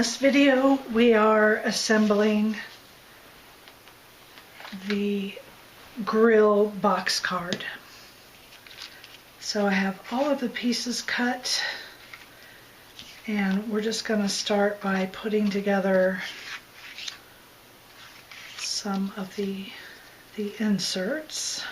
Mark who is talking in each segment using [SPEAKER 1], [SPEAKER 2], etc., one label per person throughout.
[SPEAKER 1] In this video we are assembling the grill box card. So I have all of the pieces cut and we're just going to start by putting together some of the inserts.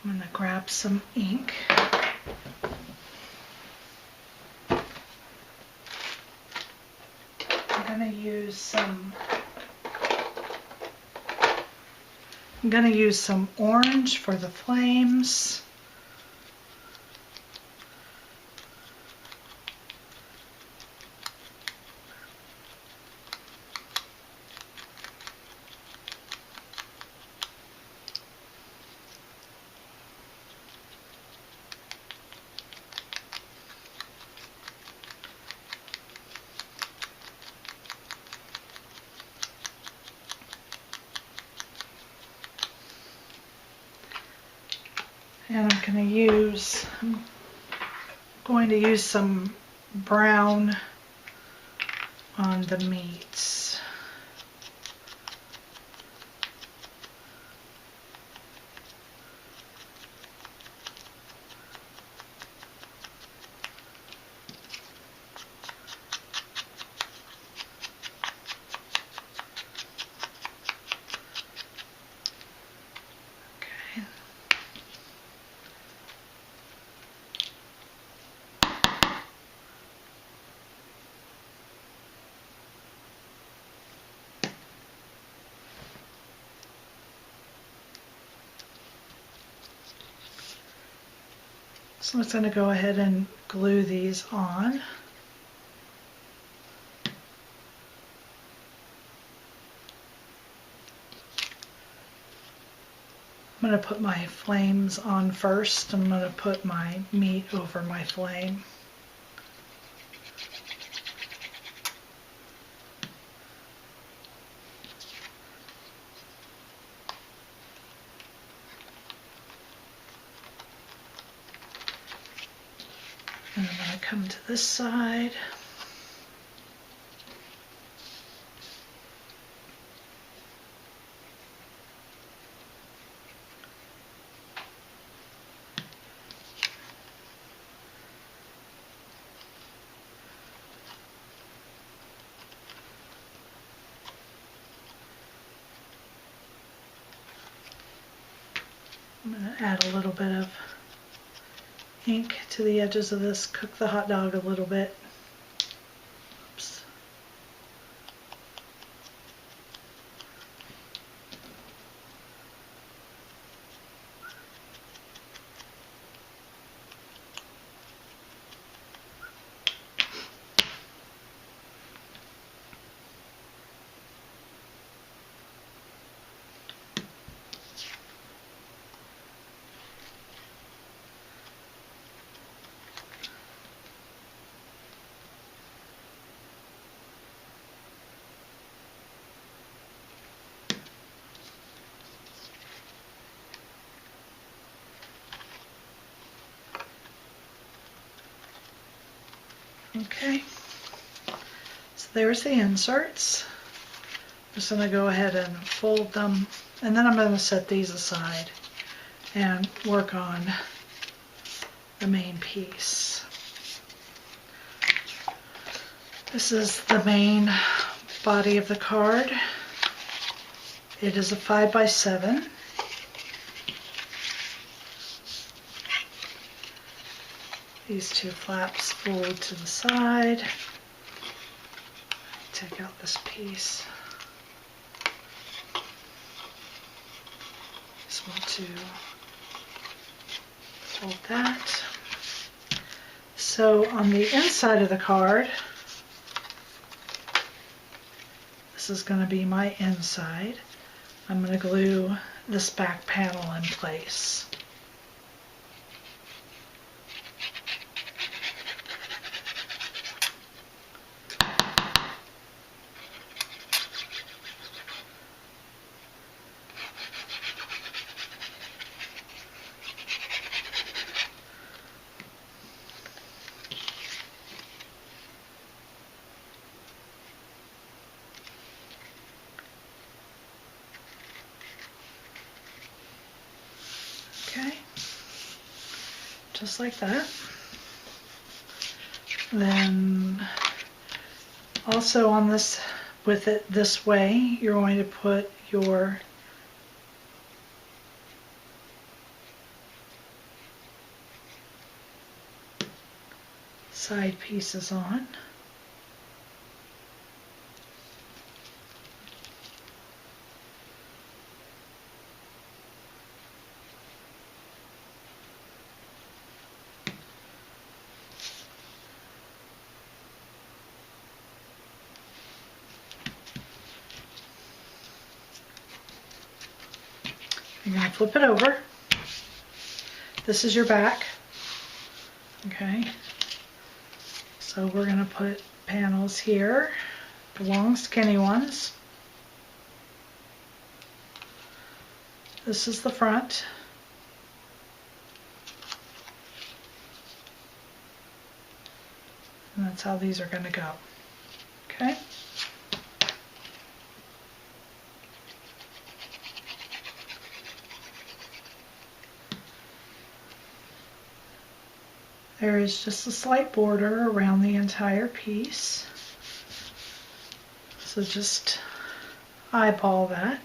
[SPEAKER 1] I'm going to grab some ink. I'm going to use some orange for the flames. And I'm going to use some brown on the meats. So I'm just going to go ahead and glue these on. I'm going to put my flames on first. I'm going to put my meat over my flame. And I'm going to come to this side. I'm going to add a little bit of ink to the edges of this, cook the hot dog a little bit. Oops. Okay, so there's the inserts. I'm just going to go ahead and fold them, and then I'm going to set these aside and work on the main piece. This is the main body of the card. It is a 5x7. These two flaps fold to the side. Take out this piece. Just want to fold that. So on the inside of the card, this is going to be my inside. I'm going to glue this back panel in place. just like that. Then also on this, with it this way, you're going to put your side pieces on. You're going to flip it over. This is your back. Okay. So we're going to put panels here, the long skinny ones. This is the front. And that's how these are going to go. Okay. There is just a slight border around the entire piece. So just eyeball that.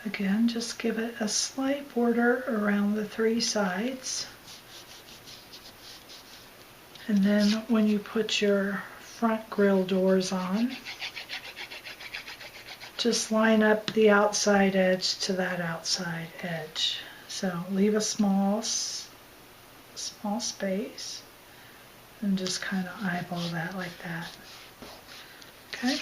[SPEAKER 1] Again, just give it a slight border around the three sides. And then when you put your front grille doors on, just line up the outside edge to that outside edge. So leave a small space and just kind of eyeball that like that. Okay.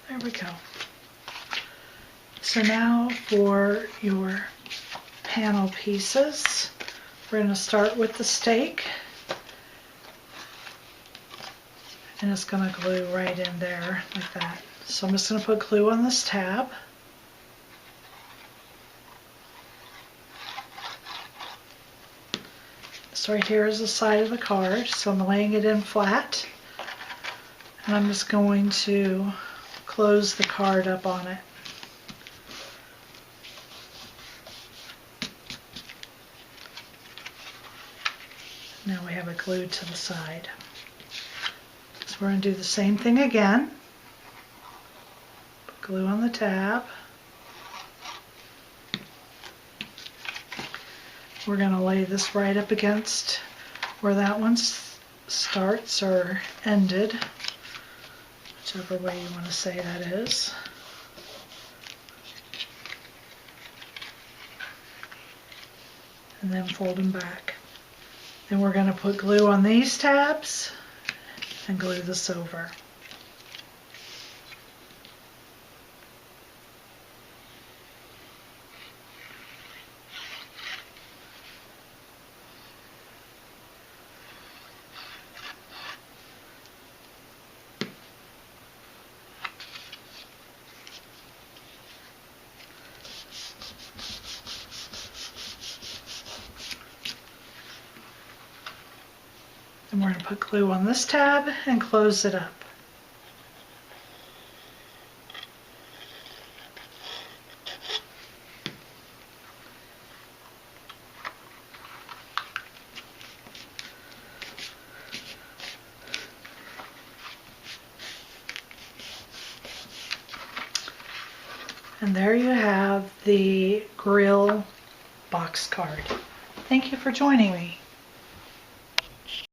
[SPEAKER 1] There we go. So now for your panel pieces, we're going to start with the stake. And it's going to glue right in there like that. So I'm just going to put glue on this tab. So right here is the side of the card. So I'm laying it in flat. And I'm just going to close the card up on it. Now we have it glued to the side. So we're going to do the same thing again. Put glue on the tab. We're going to lay this right up against where that one starts or ended. Whichever way you want to say that is. And then fold them back. Then we're going to put glue on these tabs and glue this over. And we're going to put glue on this tab and close it up. And there you have the grill box card. Thank you for joining me.